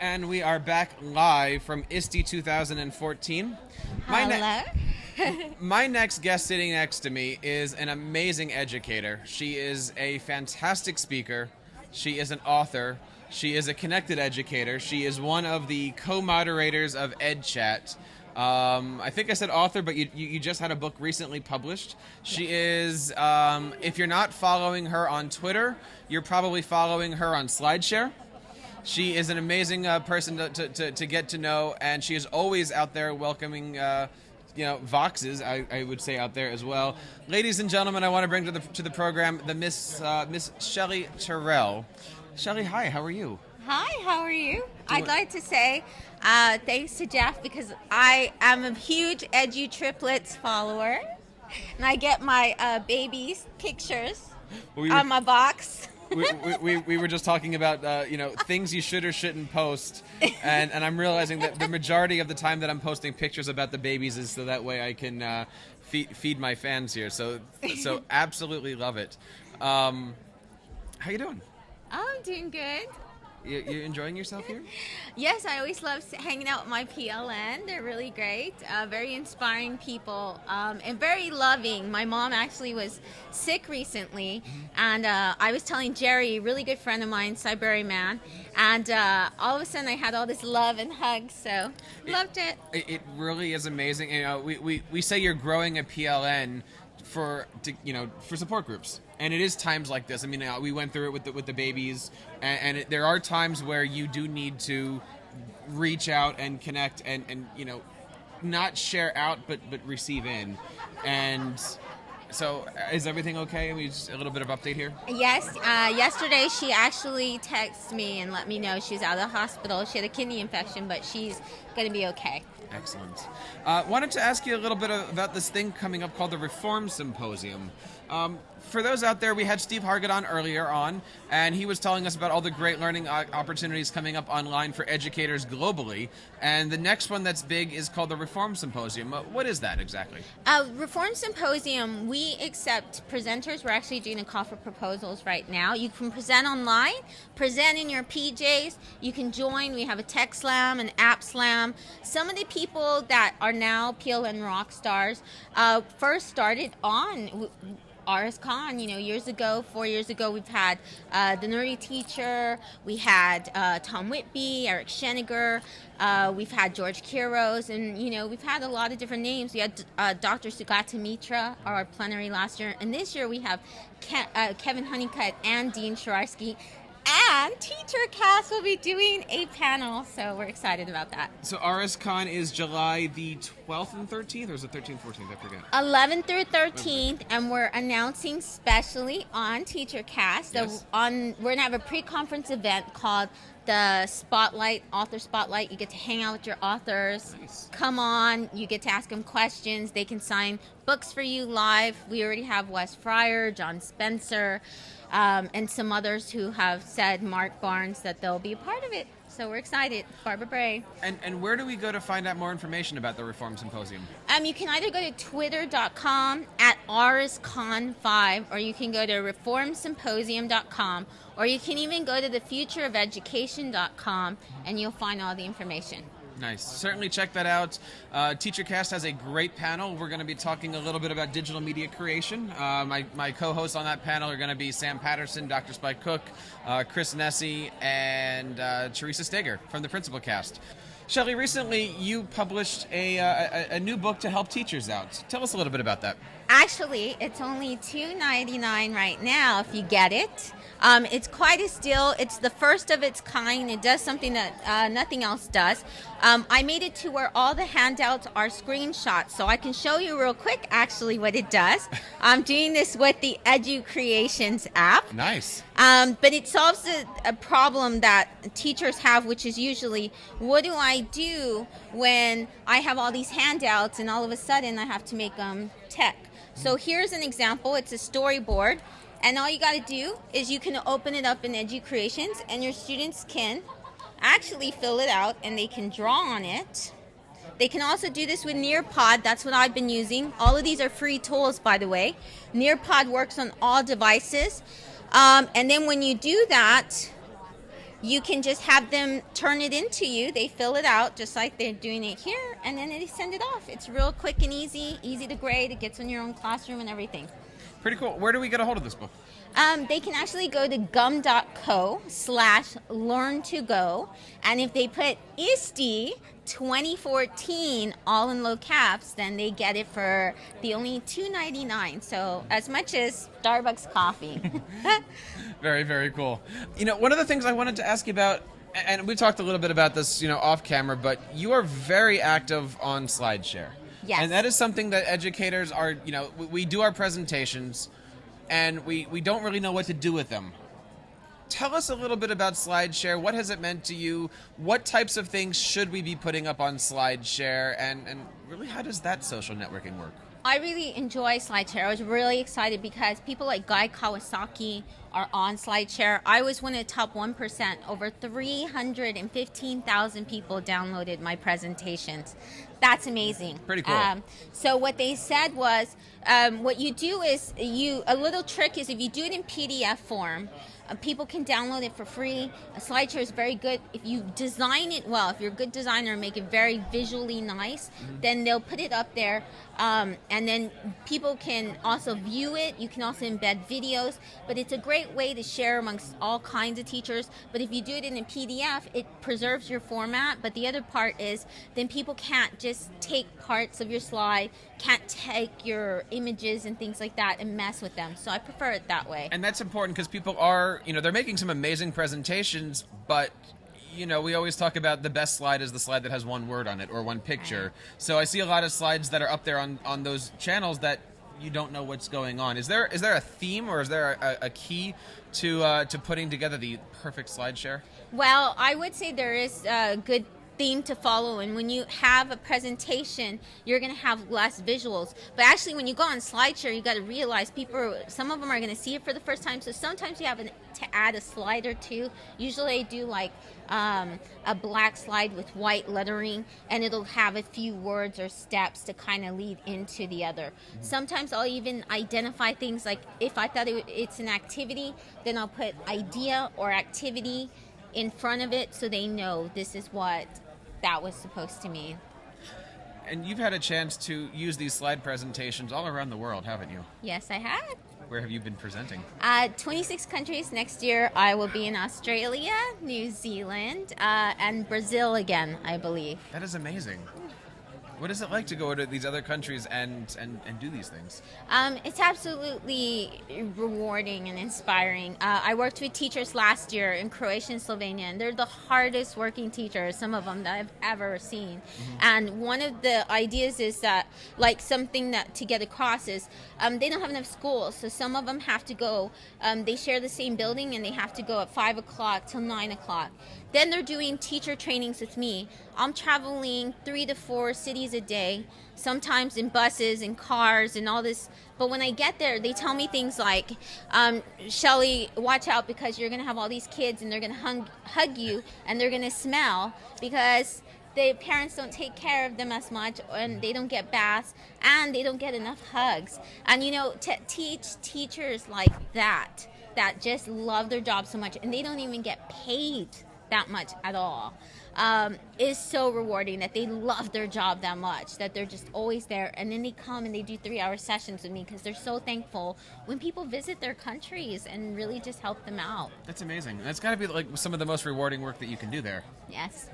And we are back live from ISTE 2014. My next guest sitting next to me is an amazing educator. She is a fantastic speaker. She is an author. She is a connected educator. She is one of the co-moderators of EdChat. I think I said author, but you just had a book recently published. She is, if you're not following her on Twitter, you're probably following her on SlideShare. She is an amazing person to get to know, and she is always out there welcoming, Voxes, I would say, out there as well. Ladies and gentlemen, I want to bring to the program the Miss Shelly Terrell. Shelly, hi, how are you? Hi, how are you? I'd like to say thanks to Jeff, because I am a huge Edu Triplets follower, and I get my babies' pictures on my box. We were just talking about things you should or shouldn't post, and I'm realizing that the majority of the time that I'm posting pictures about the babies is so that way I can feed my fans here. So absolutely love it. How you doing? I'm doing good. You enjoying yourself here? Yes, I always love hanging out with my PLN. They're really great, very inspiring people, and very loving. My mom actually was sick recently, and I was telling Jerry, a really good friend of mine, Siberian man, and all of a sudden I had all this love and hugs, so loved it. It really is amazing. We say you're growing a PLN for support groups, and it is times like this. I mean, we went through it with the babies, and there are times where you do need to reach out and connect and not share out but receive in. And so is everything okay? I mean, just a little bit of update here. Yes, yesterday she actually texted me and let me know she's out of the hospital. She had a kidney infection, but she's going to be okay. Excellent. Wanted to ask you a little bit about this thing coming up called the Reform Symposium. For those out there, we had Steve Hargett on earlier on, and he was telling us about all the great learning opportunities coming up online for educators globally. And the next one that's big is called the Reform Symposium. What is that exactly? Reform Symposium, we accept presenters. We're actually doing a call for proposals right now. You can present online, present in your PJs. You can join. We have a tech slam, an app slam. Some of the people that are now PLN rock stars first started on RSCon, years ago, 4 years ago. We've had the Nerdy Teacher, we had Tom Whitby, Eric Scheniger, we've had George Kiros, and we've had a lot of different names. We had Dr. Sugata Mitra, our plenary last year, and this year we have Kevin Honeycutt and Dean Shararsky. And TeacherCast will be doing a panel, so we're excited about that. So RSCon is July the 12th and 13th, or is it 13th, 14th? I forget. 11th through 13th, and we're announcing specially on TeacherCast. Yes. We're going to have a pre-conference event called the Spotlight, Author Spotlight. You get to hang out with your authors. Nice. Come on. You get to ask them questions. They can sign books for you live. We already have Wes Fryer, John Spencer, and some others who have said, Mark Barnes, that they'll be a part of it. So we're excited. Barbara Bray. And where do we go to find out more information about the Reform Symposium? You can either go to twitter.com @RSCon5, or you can go to reformsymposium.com, or you can even go to thefutureofeducation.com, and you'll find all the information. Nice. Certainly check that out. TeacherCast has a great panel. We're going to be talking a little bit about digital media creation. My co-hosts on that panel are going to be Sam Patterson, Dr. Spike Cook, Chris Nessie, and Teresa Steger from the Principal Cast. Shelly, recently you published a new book to help teachers out. Tell us a little bit about that. Actually, it's only $2.99 right now if you get it. It's quite a steal. It's the first of its kind. It does something that nothing else does. I made it to where all the handouts are screenshots, so I can show you real quick actually what it does. I'm doing this with the Edu Creations app. Nice. But it solves a problem that teachers have, which is usually, what do I do when I have all these handouts and all of a sudden I have to make them tech? So here's an example. It's a storyboard. And all you got to do is you can open it up in Edu Creations, and your students can actually fill it out, and they can draw on it. They can also do this with Nearpod. That's what I've been using. All of these are free tools, by the way. Nearpod works on all devices. And then when you do that, you can just have them turn it into you. They fill it out just like they're doing it here, and then they send it off. It's real quick and easy to grade. It gets in your own classroom and everything. Pretty cool. Where do we get a hold of this book? They can actually go to gum.co/learn2go, and if they put ISTE 2014 all in low caps, then they get it for the only $2.99. So as much as Starbucks coffee. Very, very cool. One of the things I wanted to ask you about, and we talked a little bit about this, off camera, but you are very active on SlideShare. Yes. And that is something that educators are, we do our presentations, and we don't really know what to do with them. Tell us a little bit about SlideShare. What has it meant to you? What types of things should we be putting up on SlideShare? And really, how does that social networking work? I really enjoy SlideShare. I was really excited because people like Guy Kawasaki are on SlideShare. I was one of the top 1%. Over 315,000 people downloaded my presentations. That's amazing. Pretty cool. So what they said was, what you do is, a little trick is if you do it in PDF form, people can download it for free. A SlideShare is very good. If you design it well, if you're a good designer and make it very visually nice, then they'll put it up there. And then people can also view it. You can also embed videos. But it's a great way to share amongst all kinds of teachers. But if you do it in a PDF, it preserves your format. But the other part is then people can't just take parts of your slide, can't take your images and things like that and mess with them. So I prefer it that way. And that's important because people are, they're making some amazing presentations, but we always talk about the best slide is the slide that has one word on it or one picture. Right. So I see a lot of slides that are up there on those channels that you don't know what's going on. Is there a theme or is there a key to putting together the perfect SlideShare? Well, I would say there is a good theme to follow, and when you have a presentation, you're going to have less visuals. But actually, when you go on SlideShare, you got to realize some of them are going to see it for the first time. So sometimes you have to add a slide or two. Usually, I do like a black slide with white lettering, and it'll have a few words or steps to kind of lead into the other. Mm-hmm. Sometimes I'll even identify things like if I thought it's an activity, then I'll put idea or activity in front of it so they know this is what that was supposed to mean. And you've had a chance to use these slide presentations all around the world, haven't you? Yes, I have. Where have you been presenting? 26 countries. Next year I will be in Australia, New Zealand, and Brazil again, I believe. That is amazing. What is it like to go to these other countries and do these things? It's absolutely rewarding and inspiring. I worked with teachers last year in Croatia and Slovenia, and they're the hardest working teachers, some of them that I've ever seen. Mm-hmm. And one of the ideas is that, like something that to get across is they don't have enough schools, so some of them have to go, they share the same building and they have to go at 5 o'clock till 9 o'clock. Then they're doing teacher trainings with me. I'm traveling 3 to 4 cities a day, sometimes in buses and cars and all this. But when I get there, they tell me things like, Shelly, watch out because you're going to have all these kids and they're going to hug you and they're going to smell because the parents don't take care of them as much and they don't get baths and they don't get enough hugs. And, to teach teachers like that just love their job so much and they don't even get paid that much at all, is so rewarding that they love their job that much that they're just always there, and then they come and they do 3-hour sessions with me because they're so thankful when people visit their countries and really just help them out. That's amazing. That's got to be like some of the most rewarding work that you can do there. Yes.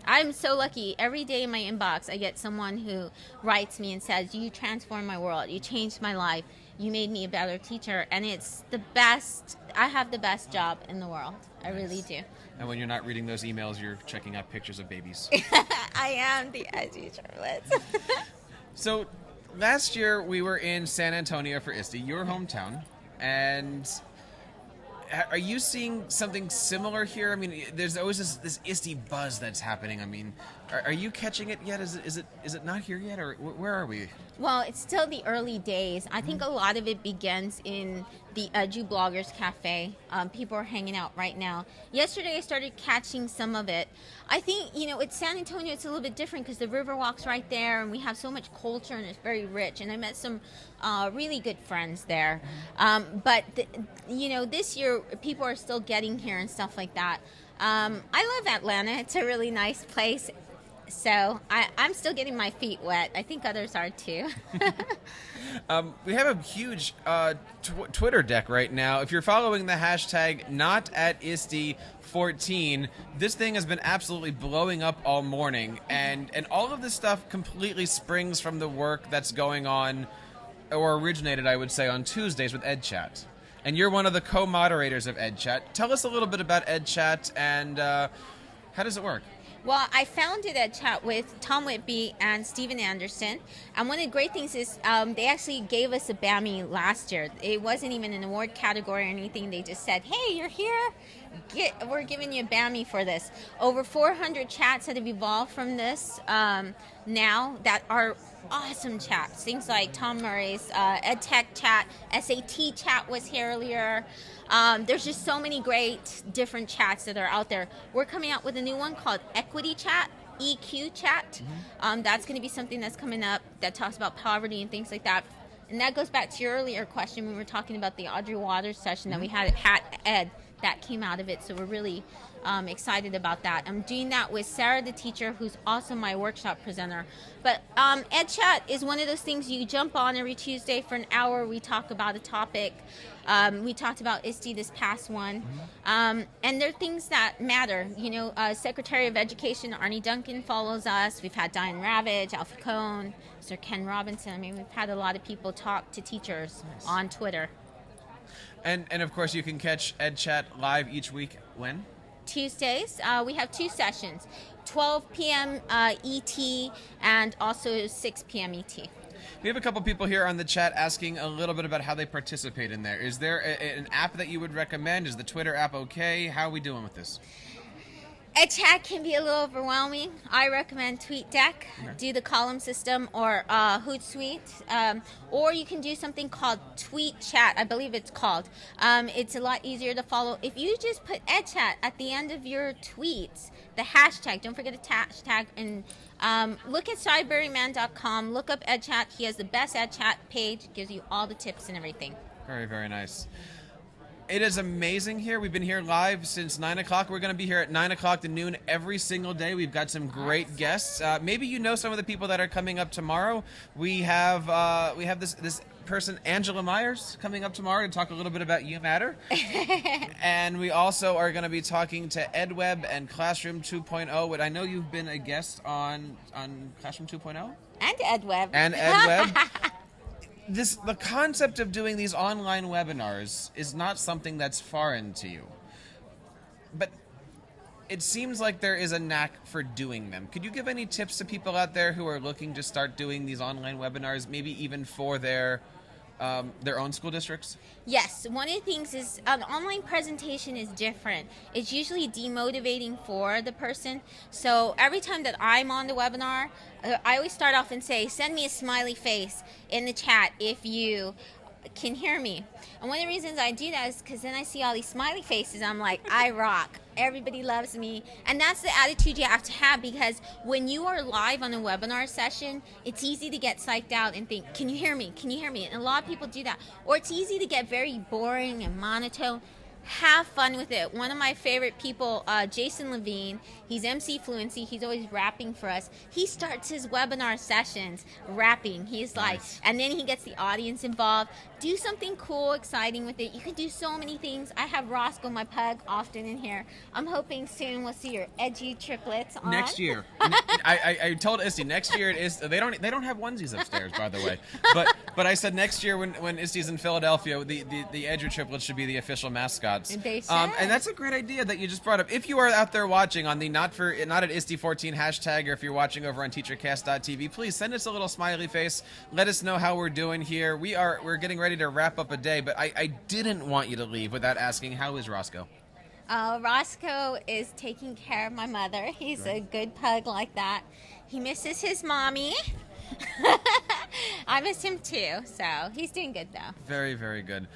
I'm so lucky. Every day in my inbox I get someone who writes me and says, you transformed my world, you changed my life, you made me a better teacher, and it's the best. I have the best job in the world. I really do. And when you're not reading those emails, you're checking out pictures of babies. I am the edgy Charlotte. So last year we were in San Antonio for ISTE, your hometown, and are you seeing something similar here? I mean, there's always this ISTE buzz that's happening. I mean, are you catching it yet? Is it not here yet, or where are we? Well, it's still the early days. I think a lot of it begins in the Edu Bloggers Cafe. People are hanging out right now. Yesterday, I started catching some of it. I think, it's San Antonio, it's a little bit different because the Riverwalk's right there, and we have so much culture, and it's very rich. And I met some really good friends there. But this year, people are still getting here and stuff like that. I love Atlanta. It's a really nice place. So I'm still getting my feet wet. I think others are too. We have a huge Twitter deck right now. If you're following the hashtag #NotAtISTE14, this thing has been absolutely blowing up all morning. And all of this stuff completely springs from the work that's going on, or originated, I would say, on Tuesdays with EdChat. And you're one of the co-moderators of EdChat. Tell us a little bit about EdChat and how does it work? Well, I founded EdChat with Tom Whitby and Steven Anderson. And one of the great things is they actually gave us a BAMI last year. It wasn't even an award category or anything. They just said, hey, you're here. We're giving you a BAMI for this. Over 400 chats that have evolved from this now that are awesome chats. Things like Tom Murray's EdTech chat, SAT chat was here earlier. There's just so many great different chats that are out there. We're coming out with a new one called Equity Chat, EQ Chat. That's going to be something that's coming up that talks about poverty and things like that. And that goes back to your earlier question when we were talking about the Audrey Waters session that we had at Hat Ed. That came out of it, so we're really excited about that. I'm doing that with Sarah, the teacher, who's also my workshop presenter. But EdChat is one of those things you jump on every Tuesday for an hour. We talk about a topic. We talked about ISTE this past one. And there are things that matter. You know, Secretary of Education Arnie Duncan follows us. We've had Diane Ravage, Alfie Cohn, Sir Ken Robinson. I mean, we've had a lot of people talk to teachers on Twitter. And of course, you can catch EdChat live each week. When? Tuesdays. We have two sessions, 12 p.m. ET and also 6 p.m. ET. We have a couple people here on the chat asking a little bit about how they participate in there. Is there an app that you would recommend? Is the Twitter app okay? How are we doing with this? EdChat can be a little overwhelming. I recommend TweetDeck, do the column system, or Hootsuite, or you can do something called TweetChat, I believe it's called. It's a lot easier to follow. If you just put EdChat at the end of your tweets, the hashtag, don't forget the hashtag, and look at cyberryman.com, look up EdChat. He has the best EdChat page, gives you all the tips and everything. Very, very nice. It is amazing here. We've been here live since 9 o'clock. We're going to be here at 9 o'clock to noon every single day. We've got some great guests. Maybe you know some of the people that are coming up tomorrow. We have this person, Angela Myers, coming up tomorrow to talk a little bit about You Matter. And we also are going to be talking to EdWeb and Classroom 2.0. What I know you've been a guest on Classroom 2.0? And EdWeb. And EdWeb. The concept of doing these online webinars is not something that's foreign to you. But it seems like there is a knack for doing them. Could you give any tips to people out there who are looking to start doing these online webinars, maybe even for their own school districts? Yes, one of the things is an online presentation is different. It's usually demotivating for the person. So every time that I'm on the webinar, I always start off and say, send me a smiley face in the chat if you can hear me. And one of the reasons I do that is because then I see all these smiley faces. I'm like, I rock. Everybody loves me. And that's the attitude you have to have, because when you are live on a webinar session, it's easy to get psyched out and think, can you hear me? Can you hear me? And a lot of people do that. Or it's easy to get very boring and monotone. Have fun with it. One of my favorite people, Jason Levine, he's MC Fluency. He's always rapping for us. He starts his webinar sessions rapping. He's like, and then he gets the audience involved. Do something cool, exciting with it. You can do so many things. I have Roscoe, my pug, often in here. I'm hoping soon we'll see your edgy triplets on. Next year. I told ISTE next year it is. They don't have onesies upstairs, by the way. But I said next year when ISTE's in Philadelphia, the edgy triplets should be the official mascots. And that's a great idea that you just brought up. If you are out there watching on the not at ISTE 14 hashtag, or if you're watching over on TeacherCast.tv, please send us a little smiley face. Let us know how we're doing here. We're getting ready to wrap up a day, but I didn't want you to leave without asking, how is Roscoe? Roscoe is taking care of my mother. He's a good pug like that. He misses his mommy. I miss him too, so he's doing good though. Very, very good.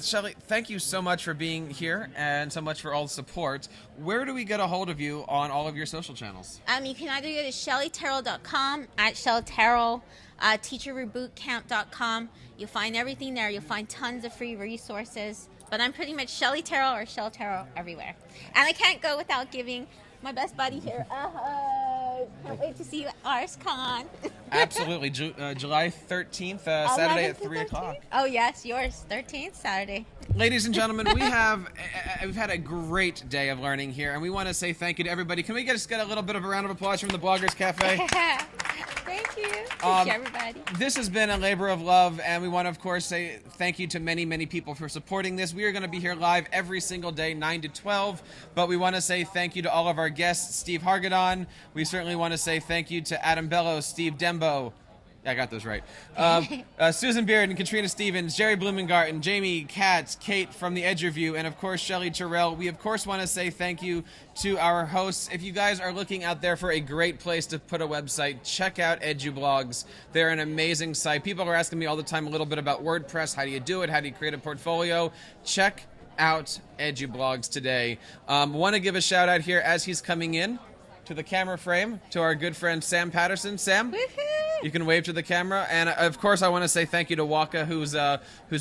Shelly, thank you so much for being here and so much for all the support. Where do we get a hold of you on all of your social channels? You can either go to shellyterrell.com, at Shelly Terrell, teacherrebootcamp.com. You'll find everything there. You'll find tons of free resources. but I'm pretty much Shelly Terrell or Shell Terrell everywhere. And I can't go without giving my best buddy here a hug. Can't wait to see you at RSCon. Absolutely. July 13th, Saturday at 3 o'clock. Oh, yes, yours, 13th, Saturday. Ladies and gentlemen, we've had a great day of learning here, and we want to say thank you to everybody. Can we just get a little bit of a round of applause from the Bloggers Cafe? Thank you. Thank you, everybody. This has been a labor of love, and we want to, of course, say thank you to many, many people for supporting this. We are going to be here live every single day, 9 to 12, but we want to say thank you to all of our guests, Steve Hargadon. We certainly want to say thank you to Adam Bellows, Steve Dembo. Yeah, I got those right. Susan Beard and Katrina Stevens, Jerry Blumengarten, Jamie Katz, Kate from the Edge Review, and of course, Shelly Terrell. We, of course, want to say thank you to our hosts. If you guys are looking out there for a great place to put a website, check out EduBlogs. They're an amazing site. People are asking me all the time a little bit about WordPress. How do you do it? How do you create a portfolio? Check out EduBlogs today. Want to give a shout out here as he's coming in to the camera frame to our good friend Sam Patterson. Sam? Woohoo! You can wave to the camera. And, of course, I want to say thank you to Waka, who's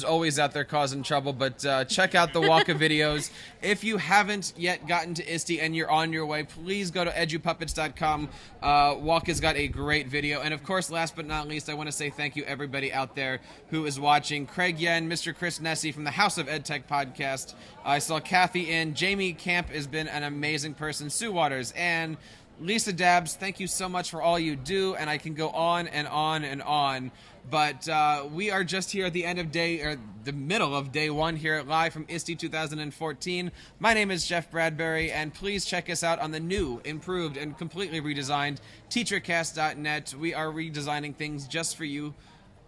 always out there causing trouble. But check out the Waka videos. If you haven't yet gotten to ISTE and you're on your way, please go to edupuppets.com. Waka's got a great video. And, of course, last but not least, I want to say thank you, everybody out there who is watching. Craig Yen, Mr. Chris Nessie from the House of EdTech podcast. I saw Kathy in. Jamie Camp has been an amazing person. Sue Waters and Lisa Dabbs, thank you so much for all you do, and I can go on and on and on, but we are just here at the end of the middle of day one here live from ISTE 2014. My name is Jeff Bradbury, and please check us out on the new, improved, and completely redesigned TeacherCast.net. We are redesigning things just for you,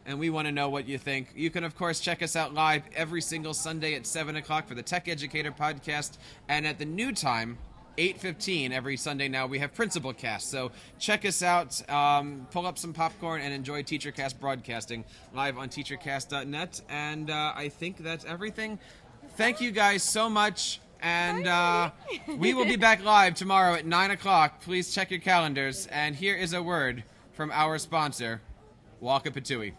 and we want to know what you think. You can, of course, check us out live every single Sunday at 7 o'clock for the Tech Educator podcast, and at the new time, 8:15 every Sunday now, we have Principal Cast. So check us out, pull up some popcorn, and enjoy TeacherCast broadcasting live on TeacherCast.net. And I think that's everything. Thank you guys so much. And we will be back live tomorrow at 9 o'clock. Please check your calendars. And here is a word from our sponsor, Waka Patui.